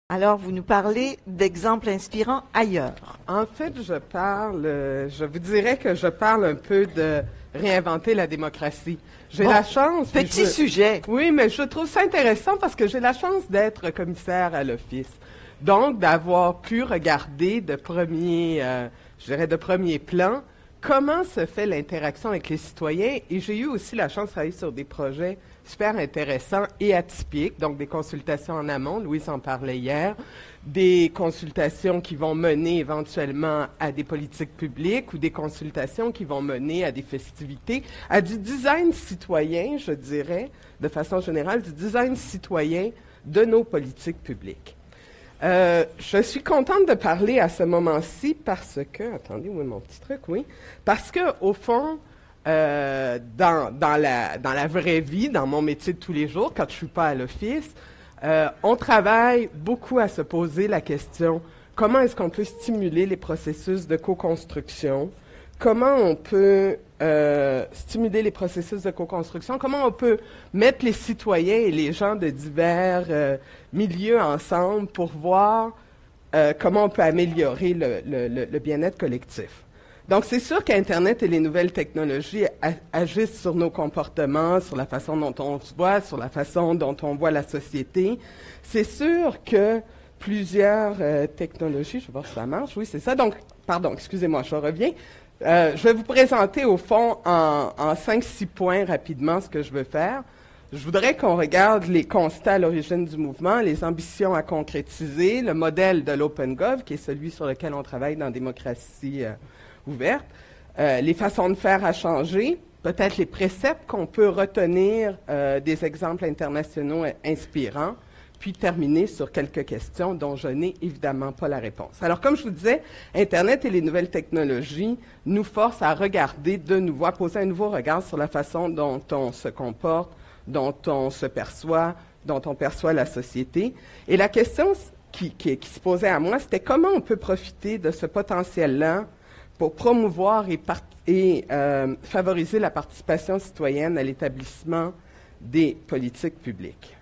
Alors, vous nous parlez d'exemples inspirants ailleurs. En fait, je vous dirais que je parle un peu de réinventer la démocratie. J'ai Bon, la chance. Petit sujet. Oui, mais je trouve ça intéressant parce que j'ai la chance d'être commissaire à l'Office. Donc, d'avoir pu regarder de premier plan comment se fait l'interaction avec les citoyens. Et j'ai eu aussi la chance de travailler sur des projets super intéressants et atypiques, donc des consultations en amont, Louise en parlait hier, des consultations qui vont mener éventuellement à des politiques publiques ou des consultations qui vont mener à des festivités, à du design citoyen, je dirais, de façon générale, du design citoyen de nos politiques publiques. Je suis contente de parler à ce moment-ci parce que, attendez, où est mon petit truc, oui, parce que au fond, dans la vraie vie, dans mon métier de tous les jours, quand je suis pas à l'office, on travaille beaucoup à se poser la question comment est-ce qu'on peut stimuler les processus de co-construction, comment on peut stimuler les processus de co-construction, comment on peut mettre les citoyens et les gens de divers milieux ensemble pour voir comment on peut améliorer le bien-être collectif. Donc, c'est sûr qu'Internet et les nouvelles technologies agissent sur nos comportements, sur la façon dont on se voit, sur la façon dont on voit la société. C'est sûr que plusieurs technologies, je vais voir si ça marche, oui, c'est ça. Donc, pardon, excusez-moi, je reviens. Je vais vous présenter, au fond, en 5-6 points rapidement ce que je veux faire. Je voudrais qu'on regarde les constats à l'origine du mouvement, les ambitions à concrétiser, le modèle de l'OpenGov, qui est celui sur lequel on travaille dans Démocratie ouverte, les façons de faire à changer, peut-être les préceptes qu'on peut retenir des exemples internationaux inspirants, puis terminer sur quelques questions dont je n'ai évidemment pas la réponse. Alors, comme je vous disais, Internet et les nouvelles technologies nous forcent à regarder de nouveau, à poser un nouveau regard sur la façon dont on se comporte, dont on se perçoit, dont on perçoit la société. Et la question qui se posait à moi, c'était comment on peut profiter de ce potentiel-là pour promouvoir et favoriser la participation citoyenne à l'établissement des politiques publiques.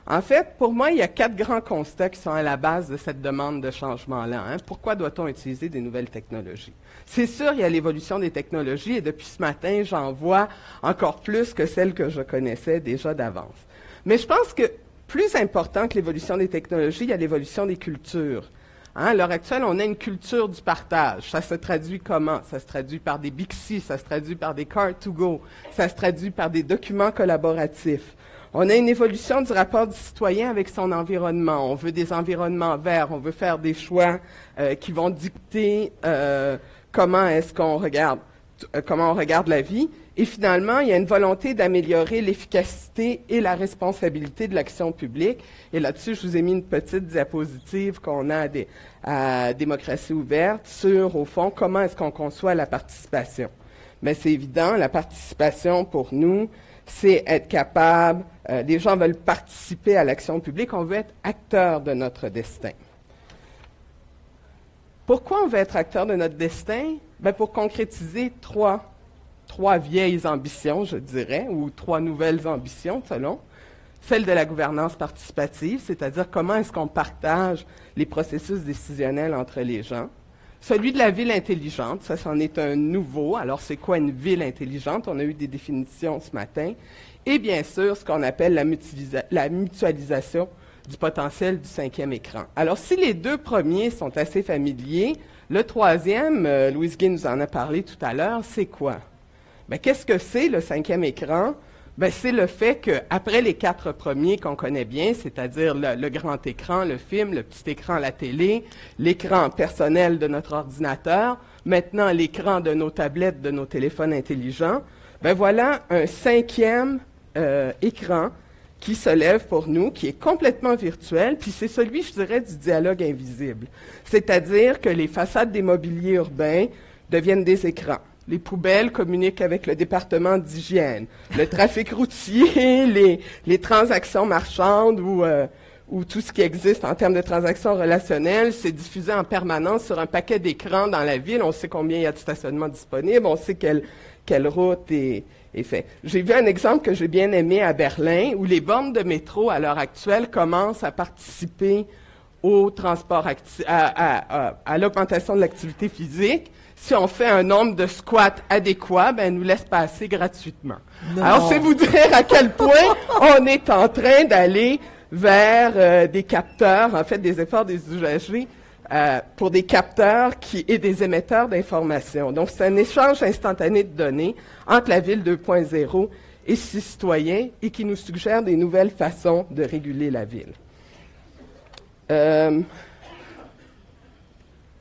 En fait, pour moi, il y a 4 grands constats qui sont à la base de cette demande de changement-là. Pourquoi doit-on utiliser des nouvelles technologies? C'est sûr, il y a l'évolution des technologies et depuis ce matin, j'en vois encore plus que celles que je connaissais déjà d'avance. Mais je pense que plus important que l'évolution des technologies, il y a l'évolution des cultures. À l'heure actuelle, on a une culture du partage. Ça se traduit comment? Ça se traduit par des Bixi, ça se traduit par des Car2Go, ça se traduit par des documents collaboratifs. On a une évolution du rapport du citoyen avec son environnement. On veut des environnements verts, on veut faire des choix qui vont dicter comment on regarde la vie. Et finalement, il y a une volonté d'améliorer l'efficacité et la responsabilité de l'action publique. Et là-dessus, je vous ai mis une petite diapositive qu'on a à Démocratie ouverte sur, au fond, comment est-ce qu'on conçoit la participation. Mais c'est évident, la participation, pour nous, c'est être capable, les gens veulent participer à l'action publique, on veut être acteur de notre destin. Pourquoi on veut être acteur de notre destin? Pour concrétiser trois vieilles ambitions, je dirais, ou 3 nouvelles ambitions, selon. Celle de la gouvernance participative, c'est-à-dire comment est-ce qu'on partage les processus décisionnels entre les gens. Celui de la ville intelligente, ça, c'en est un nouveau. Alors, c'est quoi une ville intelligente? On a eu des définitions ce matin. Et bien sûr, ce qu'on appelle la mutualisation du potentiel du 5e écran. Alors, si les 2 premiers sont assez familiers, le 3e, Louise Gay nous en a parlé tout à l'heure, c'est quoi? Qu'est-ce que c'est le 5e écran? C'est le fait qu'après les 4 premiers qu'on connaît bien, c'est-à-dire le grand écran, le film, le petit écran, la télé, l'écran personnel de notre ordinateur, maintenant l'écran de nos tablettes, de nos téléphones intelligents, voilà un 5e écran qui se lève pour nous, qui est complètement virtuel, puis c'est celui, je dirais, du dialogue invisible. C'est-à-dire que les façades des mobiliers urbains deviennent des écrans. Les poubelles communiquent avec le département d'hygiène. Le trafic routier, les transactions marchandes ou tout ce qui existe en termes de transactions relationnelles, c'est diffusé en permanence sur un paquet d'écrans dans la ville. On sait combien il y a de stationnements disponibles, on sait quelle route est faite. J'ai vu un exemple que j'ai bien aimé à Berlin, où les bornes de métro, à l'heure actuelle, commencent à participer au transport à l'augmentation de l'activité physique. Si on fait un nombre de squats adéquat, ben, elle nous laisse passer gratuitement. Non. Alors, c'est vous dire à quel point on est en train d'aller vers des capteurs, en fait, des efforts des usagers pour des capteurs et des émetteurs d'informations. Donc, c'est un échange instantané de données entre la ville 2.0 et ses citoyens et qui nous suggère des nouvelles façons de réguler la ville.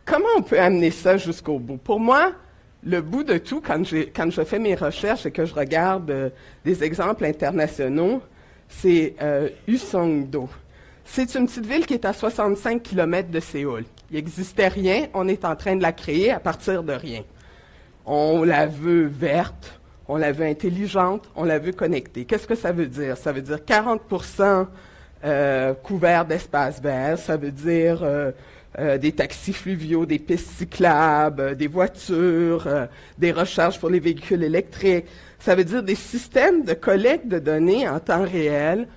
Comment on peut amener ça jusqu'au bout? Pour moi, le bout de tout, quand je fais mes recherches et que je regarde des exemples internationaux, c'est Useong-do. C'est une petite ville qui est à 65 km de Séoul. Il n'existait rien, on est en train de la créer à partir de rien. On la veut verte, on la veut intelligente, on la veut connectée. Qu'est-ce que ça veut dire? Ça veut dire 40% couverts d'espaces verts, ça veut dire des taxis fluviaux, des pistes cyclables, des voitures, des recharges pour les véhicules électriques. Ça veut dire des systèmes de collecte de données en temps réel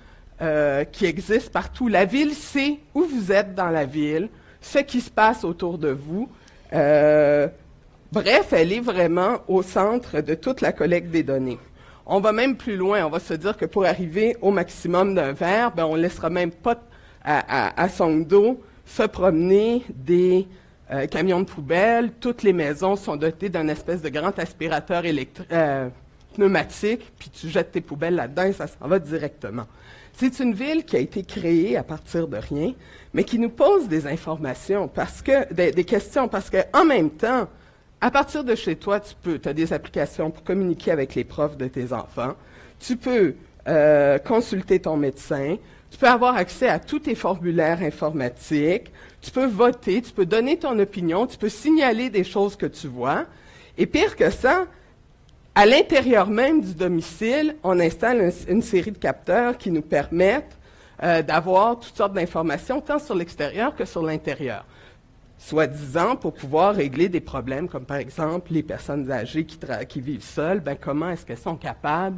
qui existent partout. La ville sait où vous êtes dans la ville, ce qui se passe autour de vous. Bref, elle est vraiment au centre de toute la collecte des données. On va même plus loin. On va se dire que pour arriver au maximum d'un verre, ben, on ne laissera même pas à Songdo se promener des camions de poubelle. Toutes les maisons sont dotées d'un espèce de grand aspirateur pneumatique, puis tu jettes tes poubelles là-dedans et ça s'en va directement. C'est une ville qui a été créée à partir de rien, mais qui nous pose des informations, des questions, parce qu'en même temps, à partir de chez toi, tu as des applications pour communiquer avec les profs de tes enfants. Tu peux consulter ton médecin. Tu peux avoir accès à tous tes formulaires informatiques. Tu peux voter. Tu peux donner ton opinion. Tu peux signaler des choses que tu vois. Et pire que ça, à l'intérieur même du domicile, on installe une série de capteurs qui nous permettent d'avoir toutes sortes d'informations, tant sur l'extérieur que sur l'intérieur. Soi-disant pour pouvoir régler des problèmes comme par exemple les personnes âgées qui vivent seules, ben comment est-ce qu'elles sont capables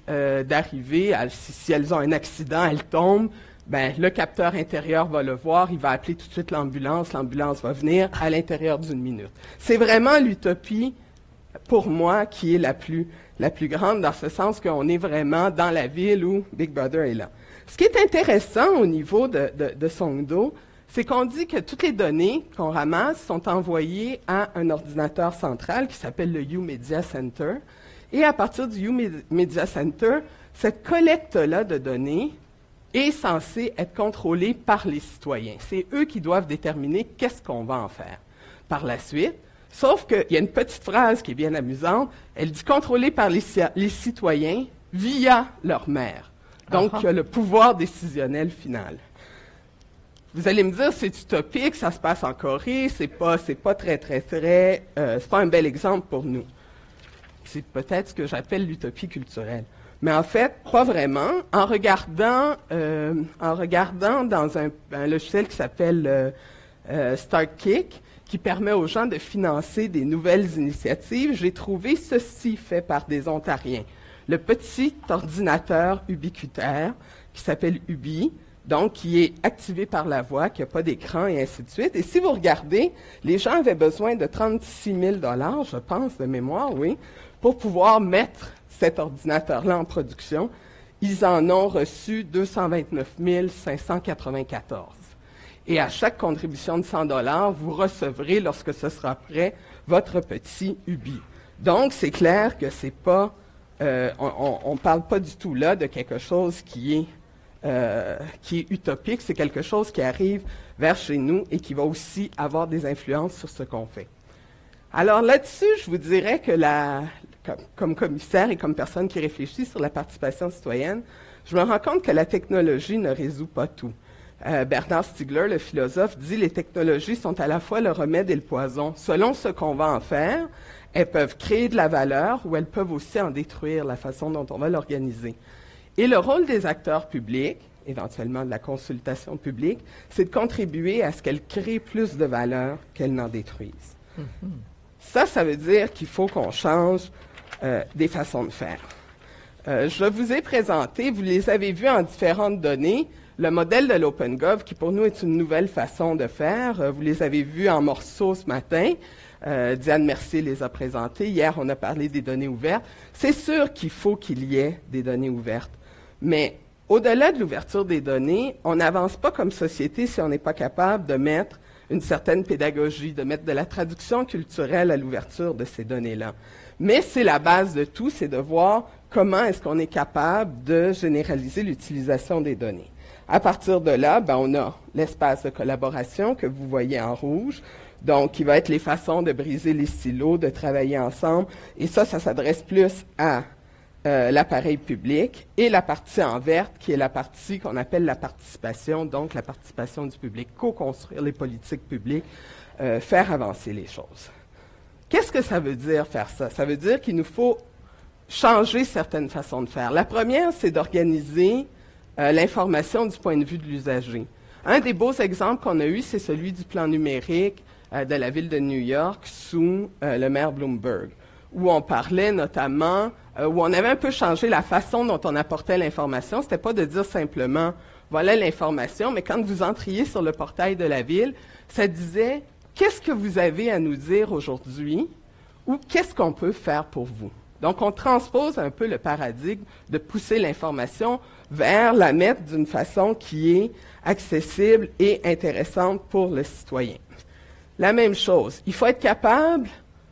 d'arriver si elles ont un accident, elles tombent, ben le capteur intérieur va le voir, il va appeler tout de suite l'ambulance va venir à l'intérieur d'une minute. C'est vraiment l'utopie pour moi qui est la plus grande dans ce sens qu'on est vraiment dans la ville où Big Brother est là. Ce qui est intéressant au niveau de Songdo, c'est qu'on dit que toutes les données qu'on ramasse sont envoyées à un ordinateur central qui s'appelle le U-Media Center. Et à partir du U-Media Center, cette collecte-là de données est censée être contrôlée par les citoyens. C'est eux qui doivent déterminer qu'est-ce qu'on va en faire par la suite. Sauf qu'il y a une petite phrase qui est bien amusante. Elle dit contrôlée par les citoyens via leur maire. Donc, il y a le pouvoir décisionnel final. Vous allez me dire, c'est utopique, ça se passe en Corée, c'est pas très, c'est pas un bel exemple pour nous. C'est peut-être ce que j'appelle l'utopie culturelle. Mais en fait, pas vraiment. En regardant dans un logiciel qui s'appelle StartKick, qui permet aux gens de financer des nouvelles initiatives, j'ai trouvé ceci fait par des Ontariens. Le petit ordinateur ubiquitaire qui s'appelle Ubi, donc qui est activé par la voix, qui n'a pas d'écran et ainsi de suite. Et si vous regardez, les gens avaient besoin de 36 000 $, je pense, de mémoire, oui, pour pouvoir mettre cet ordinateur-là en production. Ils en ont reçu 229 594. Et à chaque contribution de 100 $, vous recevrez, lorsque ce sera prêt, votre petit Ubi. Donc, c'est clair que c'est pas, on ne parle pas du tout là de quelque chose qui est utopique, c'est quelque chose qui arrive vers chez nous et qui va aussi avoir des influences sur ce qu'on fait. Alors là-dessus, je vous dirais que comme commissaire et comme personne qui réfléchit sur la participation citoyenne, je me rends compte que la technologie ne résout pas tout. Bernard Stiegler, le philosophe, dit « Les technologies sont à la fois le remède et le poison. Selon ce qu'on va en faire, elles peuvent créer de la valeur ou elles peuvent aussi en détruire la façon dont on va l'organiser. » Et le rôle des acteurs publics, éventuellement de la consultation publique, c'est de contribuer à ce qu'elle crée plus de valeur qu'elle n'en détruise. Ça veut dire qu'il faut qu'on change des façons de faire. Je vous ai présenté, vous les avez vues en différentes données, le modèle de l'OpenGov, qui pour nous est une nouvelle façon de faire. Vous les avez vus en morceaux ce matin. Diane Mercier les a présentés. Hier, on a parlé des données ouvertes. C'est sûr qu'il faut qu'il y ait des données ouvertes. Mais au-delà de l'ouverture des données, on n'avance pas comme société si on n'est pas capable de mettre une certaine pédagogie, de mettre de la traduction culturelle à l'ouverture de ces données-là. Mais c'est la base de tout, c'est de voir comment est-ce qu'on est capable de généraliser l'utilisation des données. À partir de là, on a l'espace de collaboration que vous voyez en rouge, donc qui va être les façons de briser les silos, de travailler ensemble, et ça s'adresse plus à l'appareil public, et la partie en verte, qui est la partie qu'on appelle la participation, donc la participation du public, co-construire les politiques publiques, faire avancer les choses. Qu'est-ce que ça veut dire faire ça? Ça veut dire qu'il nous faut changer certaines façons de faire. La première, c'est d'organiser l'information du point de vue de l'usager. Un des beaux exemples qu'on a eu, c'est celui du plan numérique de la ville de New York sous le maire Bloomberg, où on parlait notamment, où on avait un peu changé la façon dont on apportait l'information. C'était pas de dire simplement, voilà l'information, mais quand vous entriez sur le portail de la ville, ça disait, qu'est-ce que vous avez à nous dire aujourd'hui ou qu'est-ce qu'on peut faire pour vous? Donc, on transpose un peu le paradigme de pousser l'information vers la mettre d'une façon qui est accessible et intéressante pour le citoyen. La même chose, il faut être capable,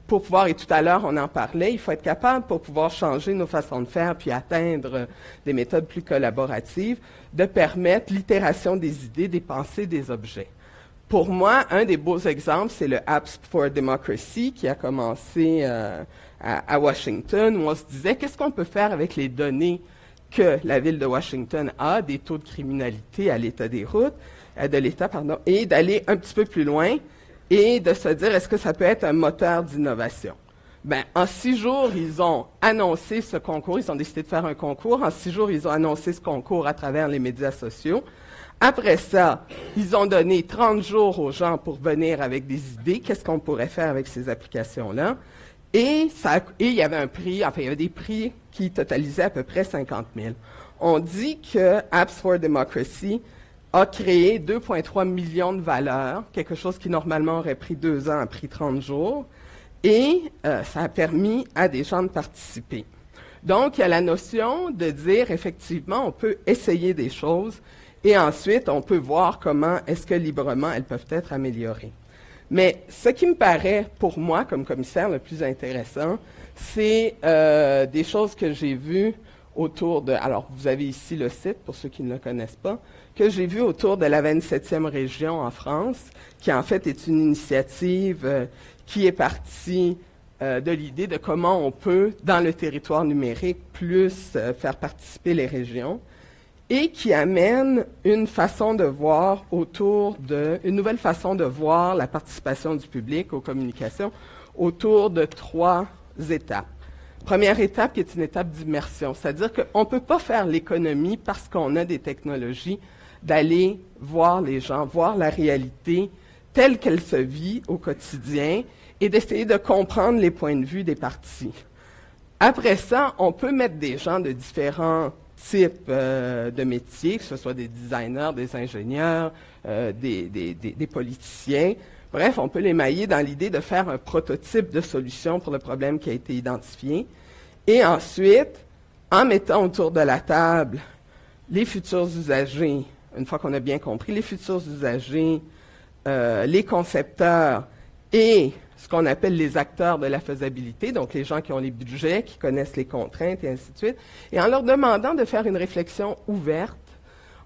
pour pouvoir, et tout à l'heure on en parlait, il faut être capable pour pouvoir changer nos façons de faire puis atteindre des méthodes plus collaboratives, de permettre l'itération des idées, des pensées, des objets. Pour moi, un des beaux exemples, c'est le Apps for Democracy qui a commencé à Washington, où on se disait qu'est-ce qu'on peut faire avec les données que la ville de Washington a, des taux de criminalité à l'état des routes, et d'aller un petit peu plus loin et de se dire est-ce que ça peut être un moteur d'innovation. En 6 jours, ils ont annoncé ce concours, ils ont décidé de faire un concours. En 6 jours, ils ont annoncé ce concours à travers les médias sociaux. Après ça, ils ont donné 30 jours aux gens pour venir avec des idées. Qu'est-ce qu'on pourrait faire avec ces applications-là? Et il y avait un prix, il y avait des prix qui totalisaient à peu près 50 000. On dit que Apps for Democracy a créé 2,3 millions de valeurs, quelque chose qui normalement aurait pris 2 ans a pris 30 jours, et ça a permis à des gens de participer. Donc, il y a la notion de dire, effectivement, on peut essayer des choses, et ensuite, on peut voir comment est-ce que librement elles peuvent être améliorées. Mais ce qui me paraît, pour moi, comme commissaire, le plus intéressant, c'est des choses que j'ai vues autour de... Alors, vous avez ici le site, pour ceux qui ne le connaissent pas, que j'ai vu autour de la 27e région en France, qui en fait est une initiative qui est partie de l'idée de comment on peut, dans le territoire numérique, plus faire participer les régions, et qui amène une façon de voir une nouvelle façon de voir la participation du public aux communications autour de 3 étapes. Première étape qui est une étape d'immersion, c'est-à-dire qu'on ne peut pas faire l'économie parce qu'on a des technologies d'aller voir les gens, voir la réalité telle qu'elle se vit au quotidien et d'essayer de comprendre les points de vue des parties. Après ça, on peut mettre des gens de différents types de métiers, que ce soit des designers, des ingénieurs, des politiciens. Bref, on peut les mailler dans l'idée de faire un prototype de solution pour le problème qui a été identifié. Et ensuite, en mettant autour de la table les futurs usagers, une fois qu'on a bien compris, les futurs usagers, les concepteurs et ce qu'on appelle les acteurs de la faisabilité, donc les gens qui ont les budgets, qui connaissent les contraintes et ainsi de suite, et en leur demandant de faire une réflexion ouverte,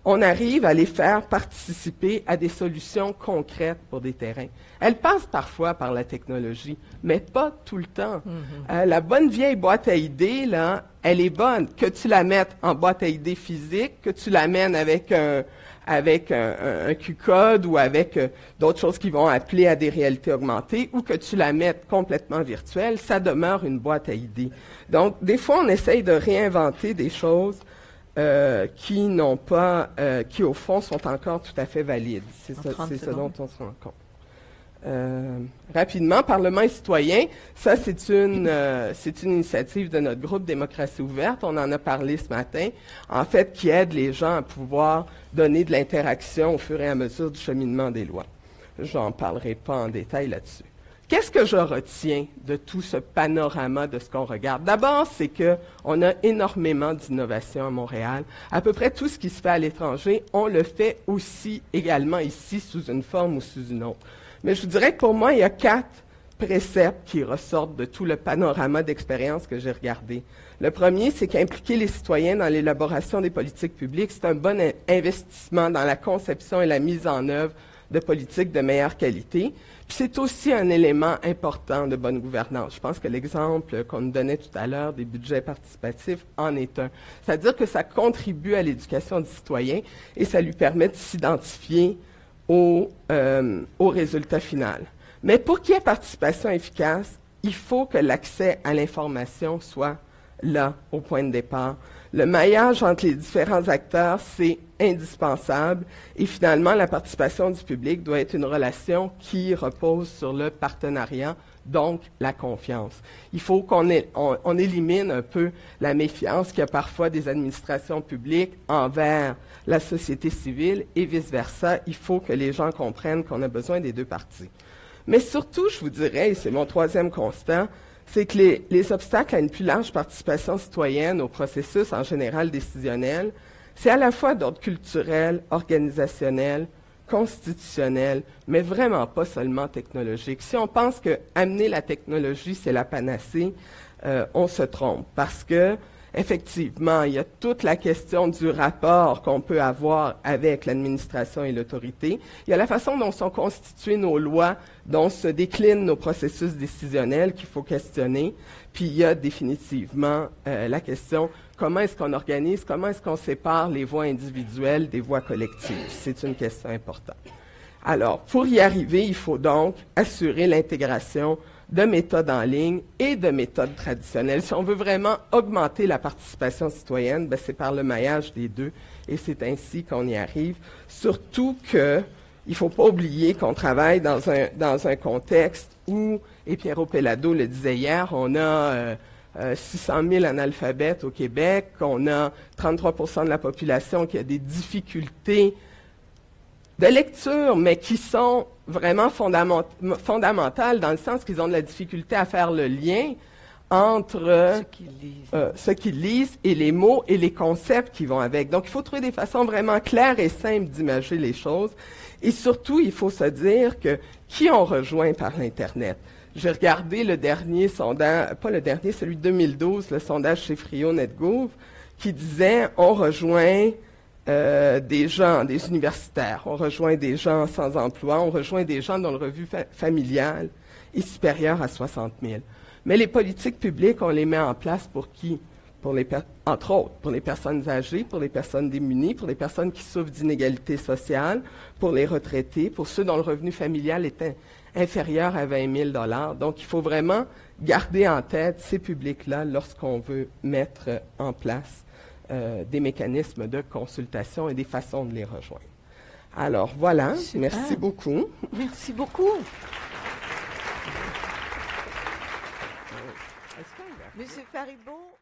on arrive à les faire participer à des solutions concrètes pour des terrains. Elles passent parfois par la technologie, mais pas tout le temps. La bonne vieille boîte à idées, là, elle est bonne. Que tu la mettes en boîte à idées physique, que tu l'amènes avec un Q-code ou avec d'autres choses qui vont appeler à des réalités augmentées, ou que tu la mettes complètement virtuelle, ça demeure une boîte à idées. Donc, des fois, on essaye de réinventer des choses qui n'ont pas, qui au fond sont encore tout à fait valides. C'est ce dont on se rend compte. Rapidement, Parlement et citoyen, ça c'est une initiative de notre groupe Démocratie ouverte, on en a parlé ce matin, en fait qui aide les gens à pouvoir donner de l'interaction au fur et à mesure du cheminement des lois. J'en parlerai pas en détail là-dessus. Qu'est-ce que je retiens de tout ce panorama de ce qu'on regarde? D'abord, c'est que on a énormément d'innovation à Montréal. À peu près tout ce qui se fait à l'étranger, on le fait aussi également ici sous une forme ou sous une autre. Mais je vous dirais que pour moi, il y a 4 préceptes qui ressortent de tout le panorama d'expérience que j'ai regardé. Le premier, c'est qu'impliquer les citoyens dans l'élaboration des politiques publiques, c'est un bon investissement dans la conception et la mise en œuvre de politiques de meilleure qualité. Puis c'est aussi un élément important de bonne gouvernance. Je pense que l'exemple qu'on nous donnait tout à l'heure des budgets participatifs en est un. C'est-à-dire que ça contribue à l'éducation du citoyen et ça lui permet de s'identifier au résultat final. Mais pour qu'il y ait participation efficace, il faut que l'accès à l'information soit là, au point de départ. Le maillage entre les différents acteurs, c'est indispensable. Et finalement, la participation du public doit être une relation qui repose sur le partenariat, donc la confiance. Il faut qu'on élimine un peu la méfiance qu'il y a parfois des administrations publiques envers la société civile et vice-versa. Il faut que les gens comprennent qu'on a besoin des deux parties. Mais surtout, je vous dirais, et c'est mon troisième constat, c'est que les obstacles à une plus large participation citoyenne au processus en général décisionnel, c'est à la fois d'ordre culturel, organisationnel, constitutionnel, mais vraiment pas seulement technologique. Si on pense que amener la technologie, c'est la panacée, on se trompe parce que effectivement, il y a toute la question du rapport qu'on peut avoir avec l'administration et l'autorité. Il y a la façon dont sont constituées nos lois, dont se déclinent nos processus décisionnels qu'il faut questionner. Puis il y a définitivement la question comment est-ce qu'on organise, comment est-ce qu'on sépare les voix individuelles des voix collectives. C'est une question importante. Alors, pour y arriver, il faut donc assurer l'intégration de méthodes en ligne et de méthodes traditionnelles. Si on veut vraiment augmenter la participation citoyenne, ben c'est par le maillage des deux et c'est ainsi qu'on y arrive. Surtout que il ne faut pas oublier qu'on travaille dans un contexte où, et Piero Pellado le disait hier, on a 600 000 analphabètes au Québec, on a 33 % de la population qui a des difficultés de lecture, mais qui sont vraiment fondamentales dans le sens qu'ils ont de la difficulté à faire le lien entre ce qu'ils lisent et les mots et les concepts qui vont avec. Donc, il faut trouver des façons vraiment claires et simples d'imager les choses. Et surtout, il faut se dire que qui on rejoint par l'Internet. J'ai regardé le dernier sondage, pas le dernier, celui de 2012, le sondage chez Frio NetGouv, qui disait on rejoint des gens, des universitaires, on rejoint des gens sans emploi, on rejoint des gens dont le revenu familial est supérieur à 60 000. Mais les politiques publiques, on les met en place pour qui? Entre autres, pour les personnes âgées, pour les personnes démunies, pour les personnes qui souffrent d'inégalités sociales, pour les retraités, pour ceux dont le revenu familial est inférieur à 20 000 $. Donc, il faut vraiment garder en tête ces publics-là lorsqu'on veut mettre en place des mécanismes de consultation et des façons de les rejoindre. Alors, voilà. Super. Merci beaucoup. Merci beaucoup. Monsieur Faribault.